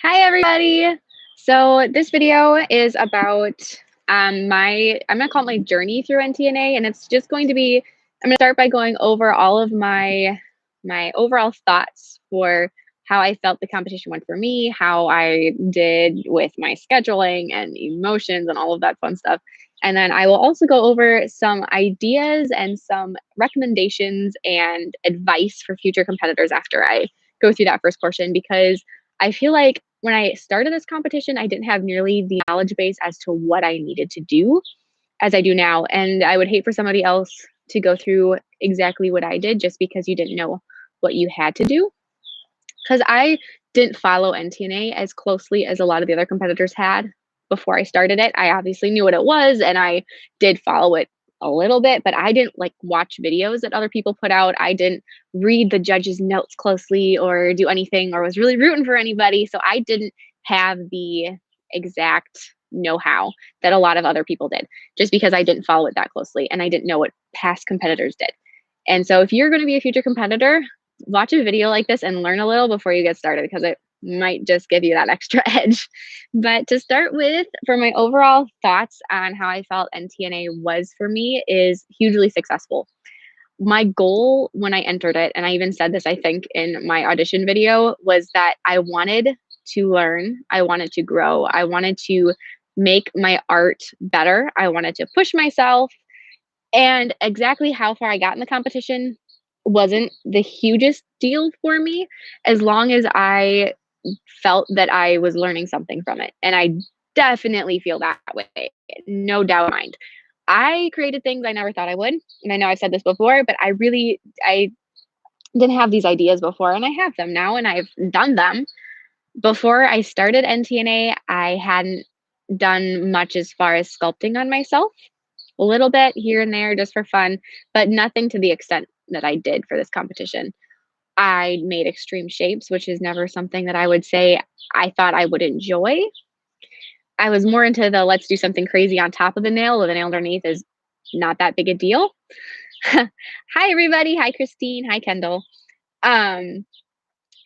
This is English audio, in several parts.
Hi, everybody. So this video is about I'm gonna call it my journey through NTNA, and it's just going to be I'm gonna start by going over all of my overall thoughts for how I felt the competition went for me, how I did with my scheduling and emotions and all of that fun stuff. And then I will also go over some ideas and some recommendations and advice for future competitors after I go through that first portion, because I feel like when I started this competition, I didn't have nearly the knowledge base as to what I needed to do as I do now. And I would hate for somebody else to go through exactly what I did just because you didn't know what you had to do. Because I didn't follow NTNA as closely as a lot of the other competitors had before I started it. I obviously knew what it was and I did follow it a little bit, but I didn't like watch videos that other people put out. I didn't read the judges' notes closely or do anything or was really rooting for anybody. So I didn't have the exact know how that a lot of other people did just because I didn't follow it that closely and I didn't know what past competitors did. And so if you're going to be a future competitor, watch a video like this and learn a little before you get started because it might just give you that extra edge. But to start with, for my overall thoughts on how I felt NTNA was for me is hugely successful. My goal when I entered it, and I even said this, I think, in my audition video, was that I wanted to learn, I wanted to grow, I wanted to make my art better, I wanted to push myself, and exactly how far I got in the competition wasn't the hugest deal for me, as long as I felt that I was learning something from it. And I definitely feel that way. No doubt in my mind. I created things I never thought I would. And I know I've said this before, but I didn't have these ideas before and I have them now and I've done them. Before I started NTNA, I hadn't done much as far as sculpting on myself, a little bit here and there just for fun, but nothing to the extent that I did for this competition. I made extreme shapes, which is never something that I would say I thought I would enjoy. I was more into the let's do something crazy on top of the nail, or the nail underneath is not that big a deal. Hi, everybody. Hi, Christine. Hi, Kendall. Um,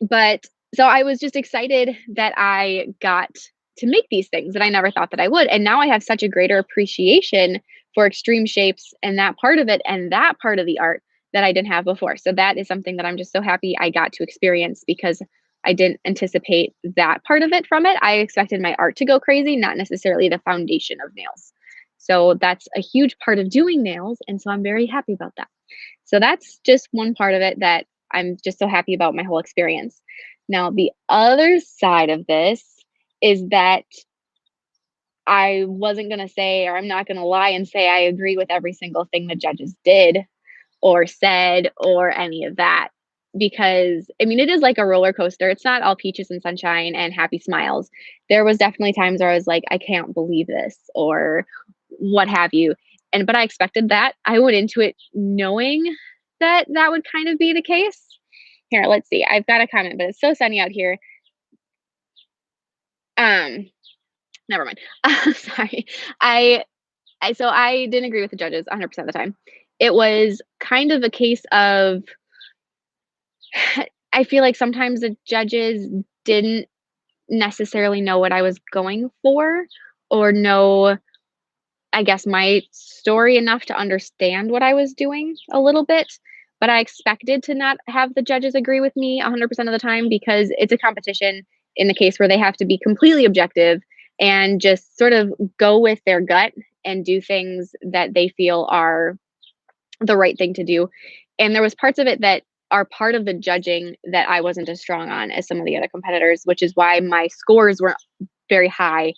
but so I was just excited that I got to make these things that I never thought that I would. And now I have such a greater appreciation for extreme shapes and that part of it and that part of the art that I didn't have before. So that is something that I'm just so happy I got to experience because I didn't anticipate that part of it from it. I expected my art to go crazy, not necessarily the foundation of nails. So that's a huge part of doing nails. And so I'm very happy about that. So that's just one part of it that I'm just so happy about my whole experience. Now, the other side of this is that I wasn't going to say, or I'm not going to lie and say I agree with every single thing the judges did or said or any of that. Because I mean, it is like a roller coaster. It's not all peaches and sunshine and happy smiles. There was definitely times where I was like, I can't believe this, or what have you. But I expected that. I went into it knowing that that would kind of be the case. Here, let's see. I've got a comment, but it's so sunny out here. Um, Never mind. Sorry. I so I didn't agree with the judges 100% of the time. It was kind of a case of I feel like sometimes the judges didn't necessarily know what I was going for or know, I guess, my story enough to understand what I was doing a little bit. But I expected to not have the judges agree with me 100% of the time because it's a competition in the case where they have to be completely objective and just sort of go with their gut and do things that they feel are the right thing to do. And there was parts of it that are part of the judging that I wasn't as strong on as some of the other competitors, which is why my scores weren't very high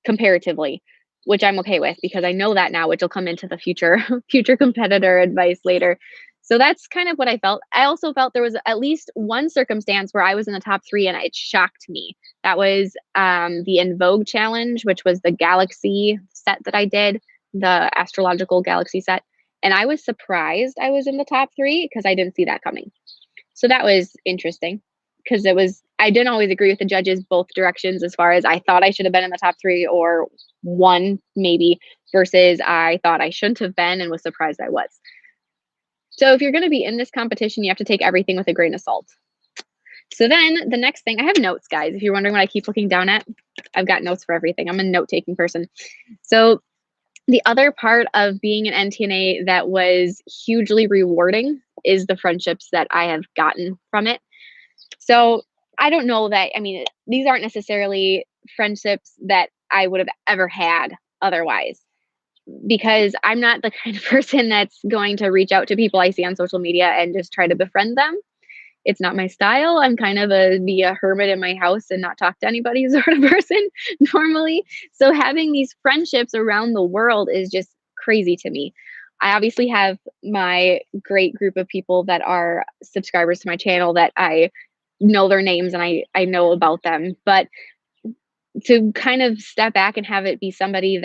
comparatively, which I'm okay with because I know that now, which will come into the future competitor advice later. So that's kind of what I felt. I also felt there was at least one circumstance where I was in the top 3 and it shocked me. That was the In Vogue challenge, which was the galaxy set that I did, the astrological galaxy set. And I was surprised I was in the top 3 because I didn't see that coming. So that was interesting because I didn't always agree with the judges both directions as far as I thought I should have been in the top 3 or 1 maybe versus I thought I shouldn't have been and was surprised I was. So if you're going to be in this competition, you have to take everything with a grain of salt. So then the next thing, I have notes, guys. If you're wondering what I keep looking down at, I've got notes for everything. I'm a note taking person. So the other part of being an NTNA that was hugely rewarding is the friendships that I have gotten from it. So I don't know that, I mean, these aren't necessarily friendships that I would have ever had otherwise, because I'm not the kind of person that's going to reach out to people I see on social media and just try to befriend them. It's not my style. I'm kind of be a hermit in my house and not talk to anybody sort of person normally. So having these friendships around the world is just crazy to me. I obviously have my great group of people that are subscribers to my channel that I know their names and I know about them. But to kind of step back and have it be somebody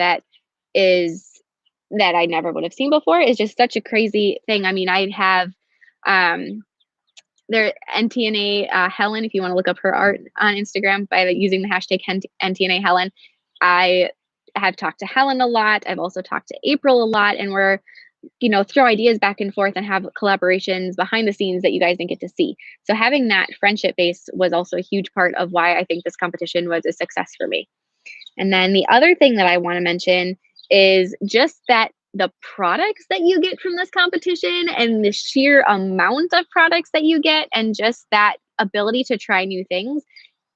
is that I never would have seen before is just such a crazy thing. I mean, I have um there NTNA Helen, if you want to look up her art on Instagram by using the hashtag NTNA Helen. I have talked to Helen a lot. I've also talked to April a lot, and we're, throw ideas back and forth and have collaborations behind the scenes that you guys didn't get to see. So having that friendship base was also a huge part of why I think this competition was a success for me. And then the other thing that I want to mention is just that the products that you get from this competition and the sheer amount of products that you get and just that ability to try new things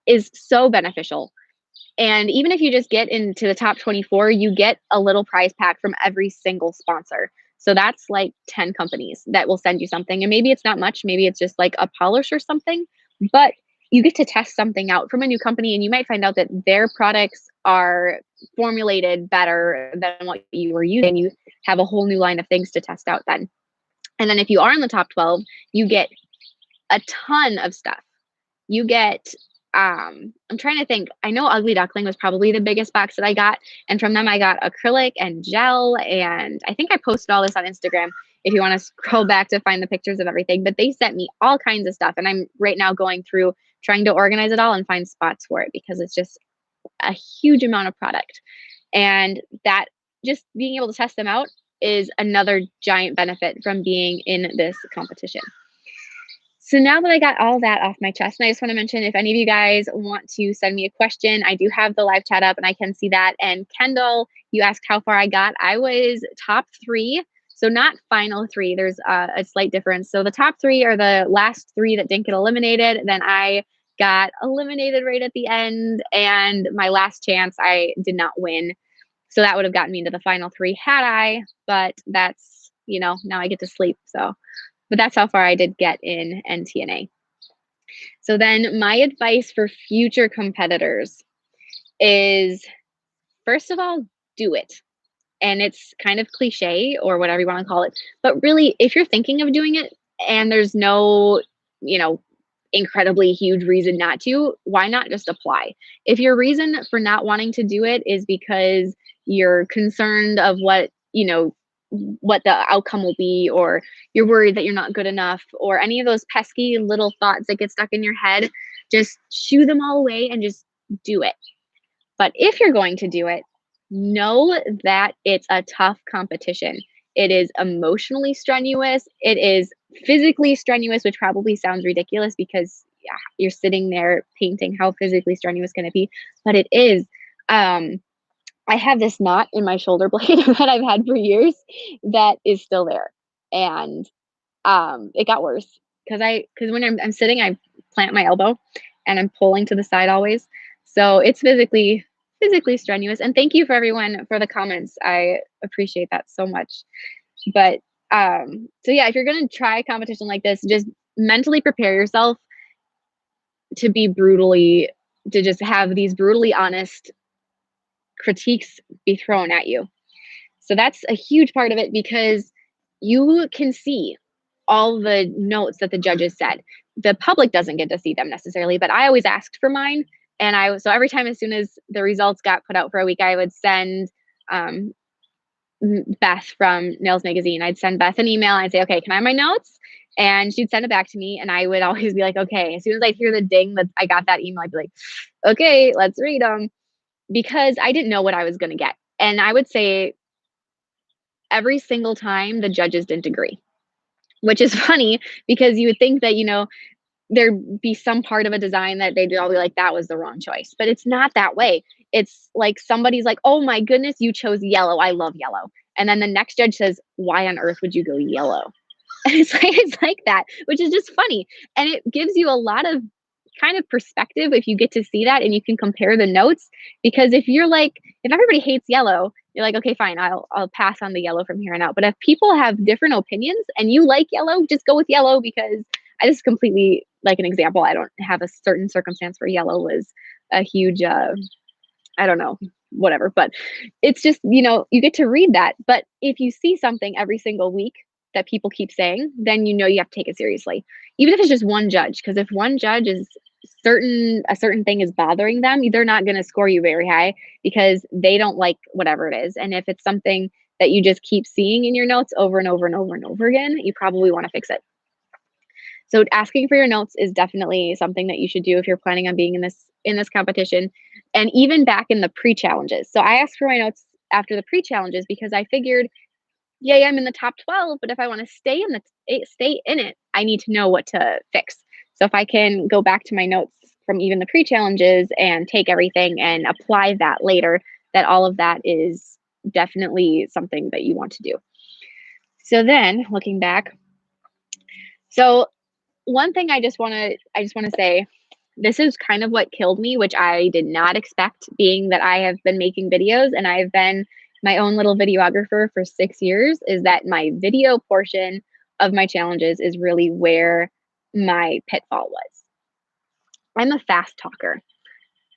is so beneficial. And even if you just get into the top 24, you get a little prize pack from every single sponsor. So that's like 10 companies that will send you something. And maybe it's not much, maybe it's just like a polish or something, but you get to test something out from a new company and you might find out that their products are formulated better than what you were using. You have a whole new line of things to test out then. And then if you are in the top 12, you get a ton of stuff. You get I'm trying to think. I know Ugly Duckling was probably the biggest box that I got, and from them I got acrylic and gel, and I think I posted all this on Instagram if you want to scroll back to find the pictures of everything. But they sent me all kinds of stuff, and I'm right now going through trying to organize it all and find spots for it because it's just a huge amount of product. And that, just being able to test them out, is another giant benefit from being in this competition. So now that I got all that off my chest, and I just want to mention, if any of you guys want to send me a question, I do have the live chat up and I can see that. And Kendall, you asked how far I got. I was top 3. So not final 3. There's a slight difference. So the top 3 are the last 3 that didn't get eliminated. Then I got eliminated right at the end. And my last chance, I did not win. So that would have gotten me into the final 3 had I. But that's, now I get to sleep. But that's how far I did get in NTNA. So then my advice for future competitors is, first of all, do it. And it's kind of cliche or whatever you want to call it. But really, if you're thinking of doing it and there's no, you know, incredibly huge reason not to, why not just apply? If your reason for not wanting to do it is because you're concerned of what the outcome will be, or you're worried that you're not good enough, or any of those pesky little thoughts that get stuck in your head, just shoo them all away and just do it. But if you're going to do it, know that it's a tough competition. It is emotionally strenuous. It is physically strenuous, which probably sounds ridiculous because you're sitting there painting how physically strenuous can it be, but it is. I have this knot in my shoulder blade that I've had for years that is still there, and it got worse because when I'm sitting, I plant my elbow, and I'm pulling to the side always. So it's physically strenuous. And thank you for everyone for the comments. I appreciate that so much. But so yeah, if you're gonna try a competition like this, just mentally prepare yourself to just have these brutally honest critiques be thrown at you. So that's a huge part of it because you can see all the notes that the judges said. The public doesn't get to see them necessarily, but I always asked for mine. And so every time, as soon as the results got put out for a week, I would send Beth from Nails Magazine. I'd send Beth an email. I'd say, okay, can I have my notes? And she'd send it back to me. And I would always be like, okay, as soon as I hear the ding that I got that email, I'd be like, okay, let's read them. Because I didn't know what I was going to get. And I would say every single time the judges didn't agree, which is funny because you would think that, there'd be some part of a design that they'd all be like, that was the wrong choice. But it's not that way. It's like somebody's like, oh my goodness, you chose yellow. I love yellow. And then the next judge says, why on earth would you go yellow? It's like that, which is just funny. And it gives you a lot of kind of perspective if you get to see that and you can compare the notes. Because if you're like, if everybody hates yellow, you're like, okay, fine, I'll pass on the yellow from here on out. But if people have different opinions and you like yellow, just go with yellow. Because I just completely, like an example, I don't have a certain circumstance where yellow was a huge I don't know, whatever. But it's just, you get to read that. But if you see something every single week that people keep saying, then you have to take it seriously. Even if it's just one judge, because if one judge is a certain thing is bothering them, they're not going to score you very high because they don't like whatever it is. And if it's something that you just keep seeing in your notes over and over and over and over again, you probably want to fix it. So asking for your notes is definitely something that you should do if you're planning on being in this competition, and even back in the pre-challenges. So I asked for my notes after the pre-challenges because I figured, yay, I'm in the top 12, but if I want to stay in it, I need to know what to fix. So if I can go back to my notes from even the pre-challenges and take everything and apply that later, that all of that is definitely something that you want to do. So then looking back, so one thing I just want to say, this is kind of what killed me, which I did not expect, being that I have been making videos and I've been my own little videographer for 6 years, is that my video portion of my challenges is really where my pitfall was. I'm a fast talker,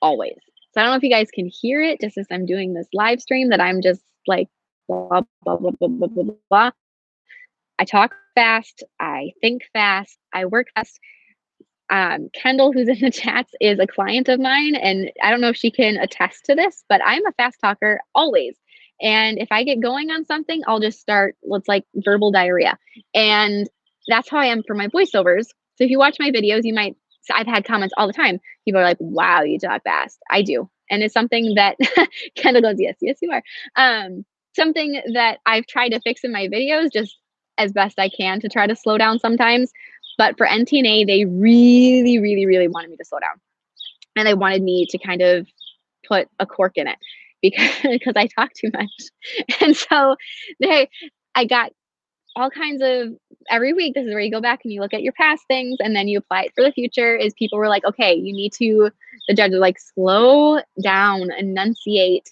always. So I don't know if you guys can hear it just as I'm doing this live stream, that I'm just like blah, blah, blah, blah, blah, blah, blah. I talk fast, I think fast, I work fast. Kendall, who's in the chats, is a client of mine, and I don't know if she can attest to this, but I'm a fast talker always. And if I get going on something, I'll just start, it's like verbal diarrhea. And that's how I am for my voiceovers. So if you watch my videos, I've had comments all the time. People are like, wow, you talk fast. I do. And it's something that Kendall goes, yes, you are. Something that I've tried to fix in my videos just as best I can to try to slow down sometimes. But for NTNA, they really, really, really wanted me to slow down. And they wanted me to kind of put a cork in it because I talk too much. And so I got all kinds of, every week, this is where you go back and you look at your past things and then you apply it for the future, is people were like, okay, you need to, the judge was like, slow down, enunciate.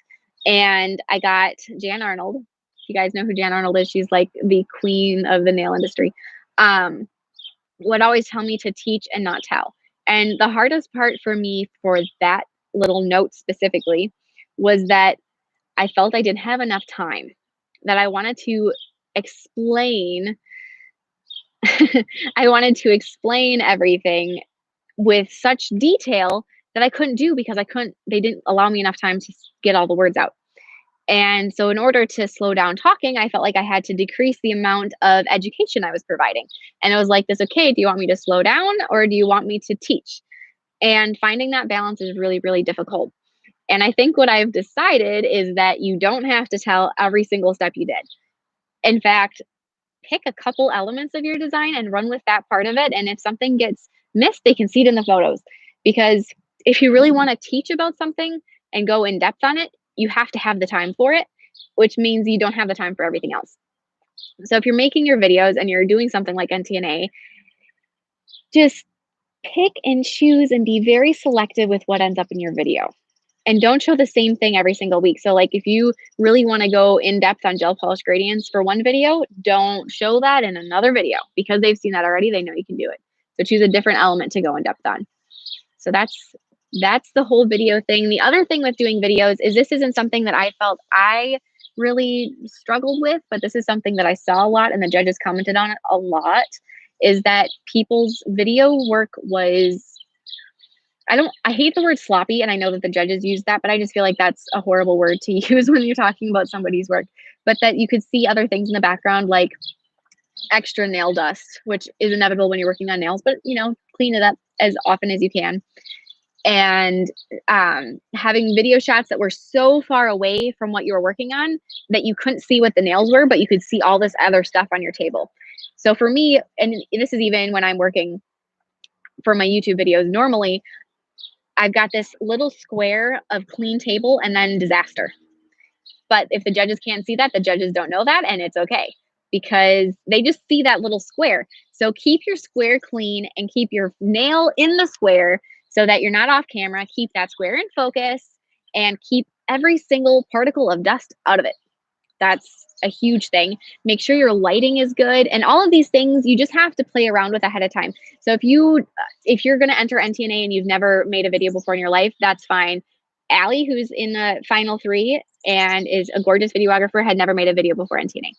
And I got Jan Arnold. If you guys know who Jan Arnold is, she's like the queen of the nail industry. Would always tell me to teach and not tell. And the hardest part for me for that little note specifically was that I felt I didn't have enough time, that I wanted to explain I wanted to explain everything with such detail that I couldn't do because they didn't allow me enough time to get all the words out. And so in order to slow down talking, I felt like I had to decrease the amount of education I was providing. And it was like this, okay, do you want me to slow down or do you want me to teach? And finding that balance is really, really difficult. And I think what I've decided is that you don't have to tell every single step you did. In fact, pick a couple elements of your design and run with that part of it. And if something gets missed, they can see it in the photos. Because if you really want to teach about something and go in depth on it, you have to have the time for it, which means you don't have the time for everything else. So if you're making your videos and you're doing something like NTNA, just pick and choose and be very selective with what ends up in your video. And don't show the same thing every single week. So like if you really want to go in depth on gel polish gradients for one video, don't show that in another video because they've seen that already. They know you can do it. So choose a different element to go in depth on. So that's the whole video thing. The other thing with doing videos is this isn't something that I felt I really struggled with, but this is something that I saw a lot and the judges commented on it a lot, is that people's video work was, I hate the word sloppy, and I know that the judges use that, but I just feel like that's a horrible word to use when you're talking about somebody's work. But that you could see other things in the background, like extra nail dust, which is inevitable when you're working on nails, but clean it up as often as you can. And having video shots that were so far away from what you were working on that you couldn't see what the nails were, but you could see all this other stuff on your table. So for me, and this is even when I'm working for my YouTube videos, normally I've got this little square of clean table and then disaster. But if the judges can't see that, the judges don't know that, and it's okay because they just see that little square. So keep your square clean and keep your nail in the square so that you're not off camera. Keep that square in focus and keep every single particle of dust out of it. That's a huge thing. Make sure your lighting is good, and all of these things you just have to play around with ahead of time. So if you're going to enter NTNA and you've never made a video before in your life, that's fine. Allie, who's in the final 3 and is a gorgeous videographer, had never made a video before NTNA.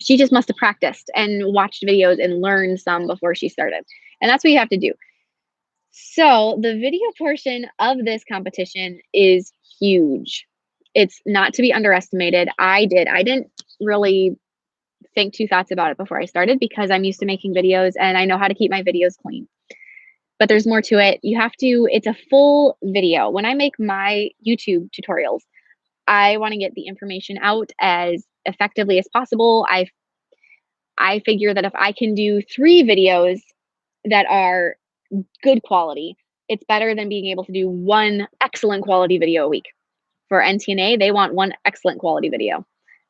She just must have practiced and watched videos and learned some before she started. And that's what you have to do. So the video portion of this competition is huge. It's not to be underestimated. I didn't really think 2 thoughts about it before I started because I'm used to making videos and I know how to keep my videos clean. But there's more to it. It's a full video. When I make my YouTube tutorials, I want to get the information out as effectively as possible. I figure that if I can do 3 videos that are good quality, it's better than being able to do 1 excellent quality video a week. For NTNA, they want 1 excellent quality video.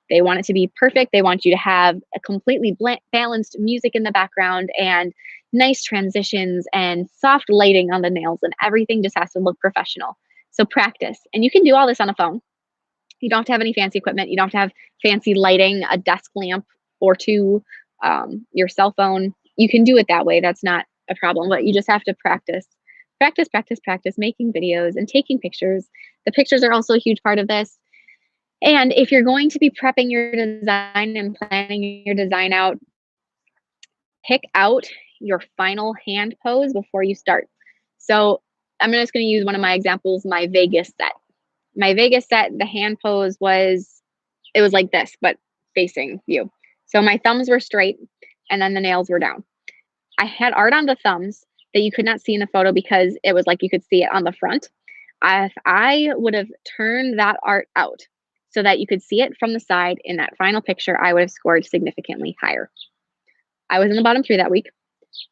They want it to be perfect. They want you to have a completely balanced music in the background and nice transitions and soft lighting on the nails, and everything just has to look professional. So practice. And you can do all this on a phone. You don't have to have any fancy equipment. You don't have to have fancy lighting, a desk lamp or 2, your cell phone. You can do it that way. That's not a problem, but you just have to practice making videos and taking pictures. The pictures are also a huge part of this. And if you're going to be prepping your design and planning your design out, pick out your final hand pose before you start. So I'm just going to use one of my examples, my Vegas set. My Vegas set, the hand pose was like this, but facing you. So my thumbs were straight and then the nails were down. I had art on the thumbs that you could not see in the photo because it was like you could see it on the front. If I would have turned that art out so that you could see it from the side in that final picture, I would have scored significantly higher. I was in the bottom 3 that week.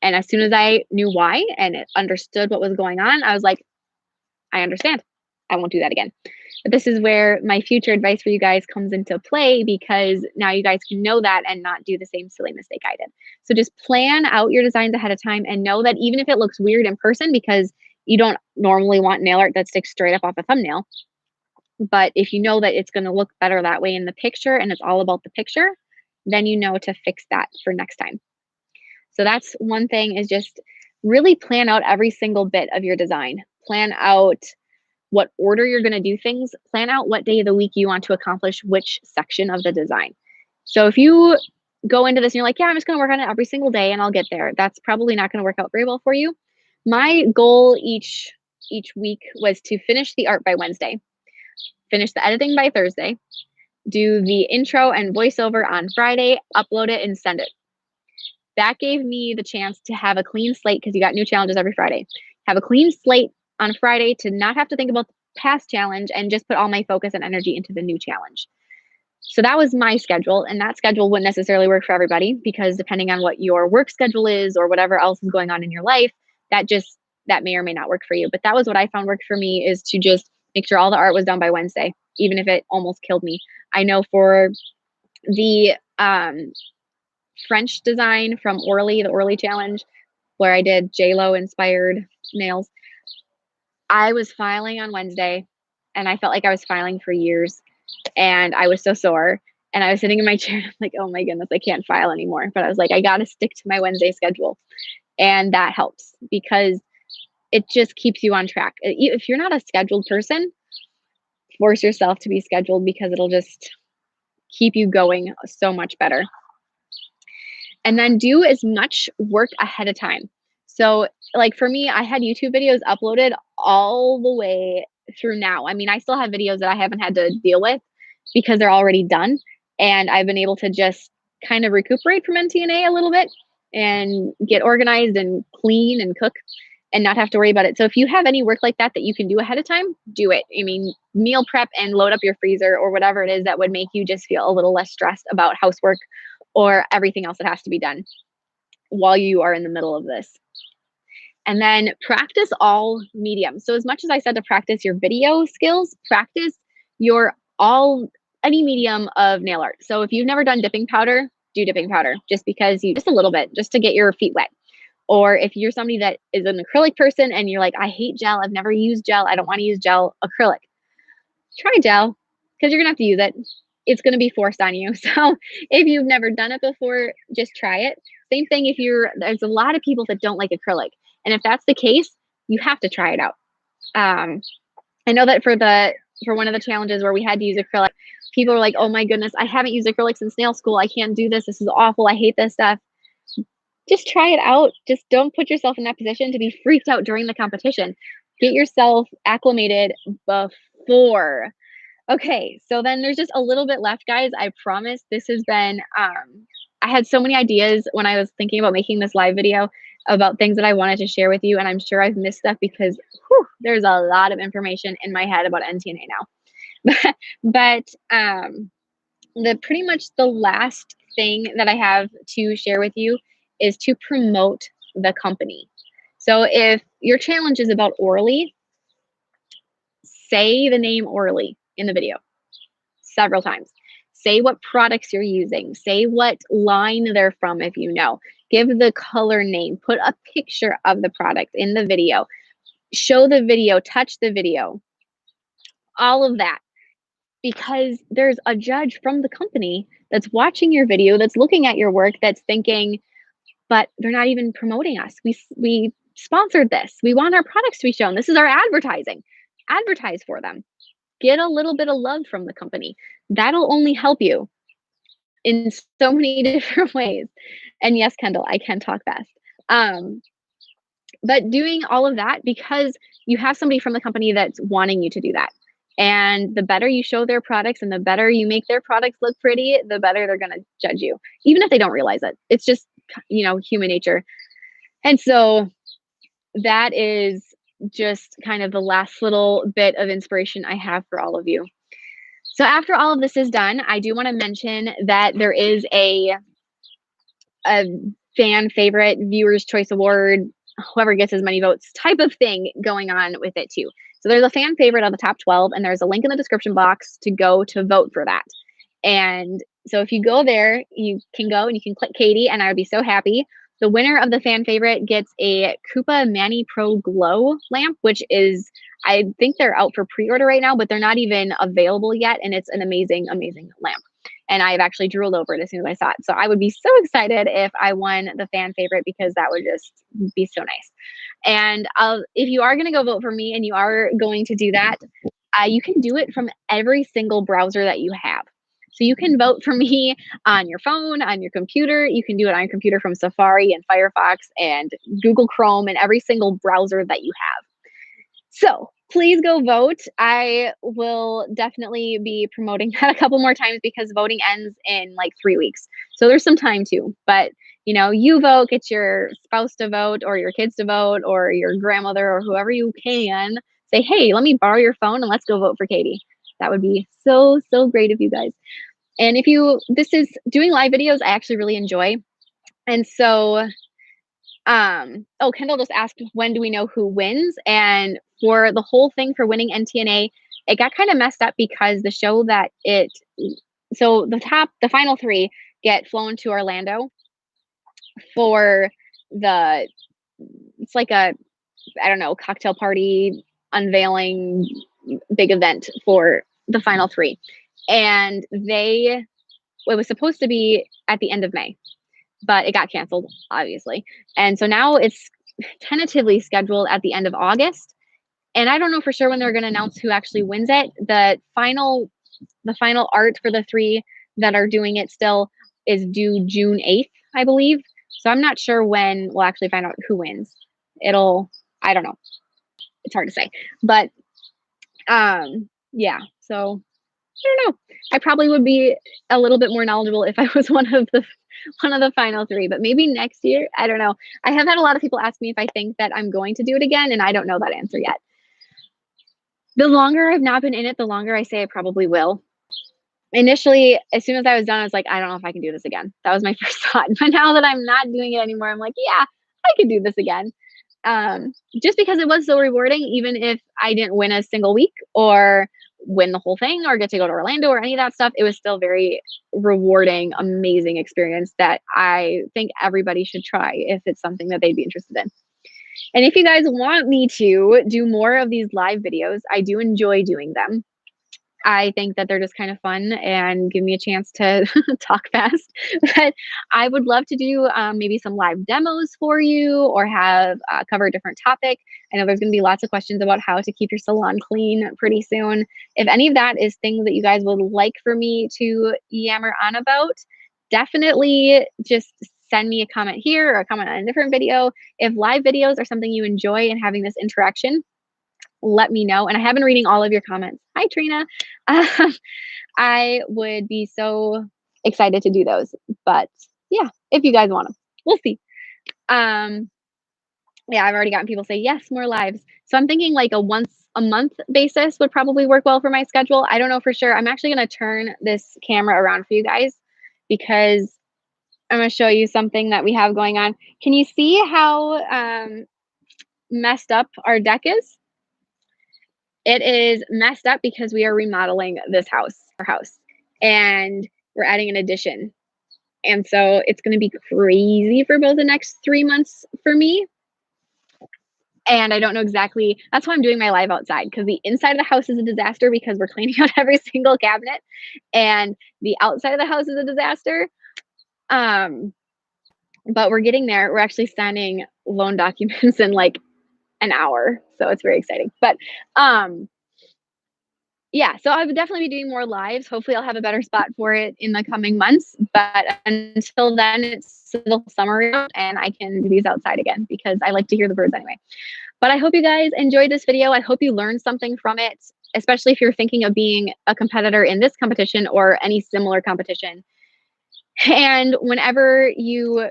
And as soon as I knew why and understood what was going on, I was like, I understand. I won't do that again. But this is where my future advice for you guys comes into play, because now you guys can know that and not do the same silly mistake I did. So just plan out your designs ahead of time and know that even if it looks weird in person, because you don't normally want nail art that sticks straight up off a thumbnail, but if you know that it's going to look better that way in the picture and it's all about the picture, then you know to fix that for next time. So that's one thing, is just really plan out every single bit of your design. Plan out what order you're going to do things. Plan out what day of the week you want to accomplish which section of the design. So if you go into this and you're like, yeah, I'm just going to work on it every single day and I'll get there, that's probably not going to work out very well for you. My goal each week was to finish the art by Wednesday, finish the editing by Thursday, do the intro and voiceover on Friday, upload it and send it. That gave me the chance to have a clean slate, because you got new challenges every Friday. Have a clean slate on Friday to not have to think about the past challenge and just put all my focus and energy into the new challenge. So that was my schedule, and that schedule wouldn't necessarily work for everybody, because depending on what your work schedule is or whatever else is going on in your life, that may or may not work for you. But that was what I found worked for me, is to just make sure all the art was done by Wednesday, even if it almost killed me. I know for the French design from Orly, the Orly challenge, where I did J-Lo inspired nails, I was filing on Wednesday and I felt like I was filing for years, and I was so sore, and I was sitting in my chair like, oh my goodness, I can't file anymore. But I was like, I got to stick to my Wednesday schedule. And that helps, because it just keeps you on track. If you're not a scheduled person, force yourself to be scheduled, because it'll just keep you going so much better. And then do as much work ahead of time. So like for me, I had YouTube videos uploaded all the way through now. I mean, I still have videos that I haven't had to deal with because they're already done. And I've been able to just kind of recuperate from NTNA a little bit and get organized and clean and cook and not have to worry about it. So if you have any work like that you can do ahead of time, do it. I mean, meal prep and load up your freezer or whatever it is that would make you just feel a little less stressed about housework or everything else that has to be done while you are in the middle of this. And then practice all mediums. So as much as I said to practice your video skills, practice your all any medium of nail art. So if you've never done dipping powder, do dipping powder just because you just a little bit, just to get your feet wet. Or if you're somebody that is an acrylic person and you're like, I hate gel, I've never used gel, I don't want to use gel, acrylic, try gel because you're gonna have to use it. It's gonna be forced on you. So if you've never done it before, just try it. Same thing if there's a lot of people that don't like acrylic. And if that's the case, you have to try it out. I know that for one of the challenges where we had to use acrylic, people were like, oh my goodness, I haven't used acrylic since nail school. I can't do this. This is awful. I hate this stuff. Just try it out. Just don't put yourself in that position to be freaked out during the competition. Get yourself acclimated before. Okay, so then there's just a little bit left, guys. I promise this has been, I had so many ideas when I was thinking about making this live video about things that I wanted to share with you. And I'm sure I've missed stuff because there's a lot of information in my head about NTNA now. but pretty much the last thing that I have to share with you is to promote the company. So if your challenge is about Orly, say the name Orly in the video several times. Say what products you're using. Say what line they're from if you know. Give the color name. Put a picture of the product in the video. Show the video. Touch the video. All of that. Because there's a judge from the company that's watching your video, that's looking at your work, that's thinking, but they're not even promoting us. We sponsored this. We want our products to be shown. This is our advertising. Advertise for them. Get a little bit of love from the company. That'll only help you in so many different ways. And yes, Kendall, I can talk fast. But doing all of that because you have somebody from the company that's wanting you to do that. And the better you show their products and the better you make their products look pretty, the better they're going to judge you, even if they don't realize it. It's just, human nature. And so that is just kind of the last little bit of inspiration I have for all of you. So after all of this is done, I do want to mention that there is a fan favorite, viewers choice award, whoever gets as many votes type of thing going on with it too. So there's a fan favorite on the top 12 and there's a link in the description box to go to vote for that. And so if you go there, you can go and you can click Katie and I would be so happy. The winner of the fan favorite gets a Koopa Mani Pro Glow lamp, which is, I think they're out for pre-order right now, but they're not even available yet. And it's an amazing, amazing lamp. And I've actually drooled over it as soon as I saw it. So I would be so excited if I won the fan favorite because that would just be so nice. And if you are going to go vote for me and you are going to do that, you can do it from every single browser that you have. So you can vote for me on your phone, on your computer. You can do it on your computer from Safari and Firefox and Google Chrome and every single browser that you have. So please go vote. I will definitely be promoting that a couple more times because voting ends in like 3 weeks. So there's some time too. But you vote, get your spouse to vote or your kids to vote or your grandmother or whoever you can. Say, hey, let me borrow your phone and let's go vote for Katie. That would be so, so great of you guys. And this is doing live videos, I actually really enjoy. And so, Kendall just asked, when do we know who wins? And for the whole thing for winning NTNA, it got kind of messed up because the show so the final 3 get flown to Orlando for it's like a, I don't know, cocktail party unveiling big event for the final 3. And it was supposed to be at the end of May, but it got canceled, obviously. And so now it's tentatively scheduled at the end of August. And I don't know for sure when they're going to announce who actually wins it. The final art for the 3 that are doing it still is due June 8th, I believe. So I'm not sure when we'll actually find out who wins. I don't know. It's hard to say, but yeah, so I don't know. I probably would be a little bit more knowledgeable if I was one of the final 3, but maybe next year. I don't know. I have had a lot of people ask me if I think that I'm going to do it again, and I don't know that answer yet. The longer I've not been in it, the longer I say I probably will. Initially, as soon as I was done, I was like, I don't know if I can do this again. That was my first thought. But now that I'm not doing it anymore, I'm like, yeah, I can do this again. just because it was so rewarding, even if I didn't win a single week or win the whole thing or get to go to Orlando or any of that stuff, it was still very rewarding, amazing experience that I think everybody should try if it's something that they'd be interested in. And if you guys want me to do more of these live videos, I do enjoy doing them. I think that they're just kind of fun and give me a chance to talk fast. But I would love to do maybe some live demos for you or have cover a different topic. I know there's going to be lots of questions about how to keep your salon clean pretty soon. If any of that is things that you guys would like for me to yammer on about, definitely just send me a comment here or a comment on a different video. If live videos are something you enjoy and having this interaction, let me know. And I have been reading all of your comments. Hi, Trina. I would be so excited to do those. But yeah, if you guys want them, we'll see. Yeah, I've already gotten people say, yes, more lives. So I'm thinking like a once a month basis would probably work well for my schedule. I don't know for sure. I'm actually going to turn this camera around for you guys because I'm going to show you something that we have going on. Can you see how messed up our deck is? It is messed up because we are remodeling this our house, and we're adding an addition. And so it's going to be crazy for both the next 3 months for me. And I don't know exactly, that's why I'm doing my live outside, because the inside of the house is a disaster because we're cleaning out every single cabinet, and the outside of the house is a disaster. But we're getting there. We're actually signing loan documents in like an hour. So it's very exciting. But yeah, so I would definitely be doing more lives. Hopefully I'll have a better spot for it in the coming months. But until then, it's still summer and I can do these outside again because I like to hear the birds anyway. But I hope you guys enjoyed this video. I hope you learned something from it, especially if you're thinking of being a competitor in this competition or any similar competition. And whenever you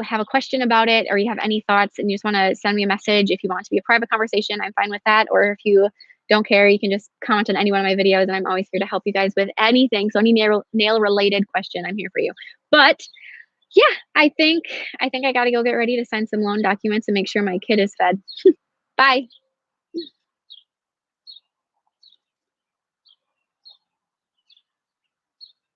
have a question about it or you have any thoughts and you just want to send me a message, if you want it to be a private conversation, I'm fine with that. Or if you don't care, you can just comment on any one of my videos and I'm always here to help you guys with anything. So any nail related question, I'm here for you. But yeah, I think I got to go get ready to sign some loan documents and make sure my kid is fed. Bye.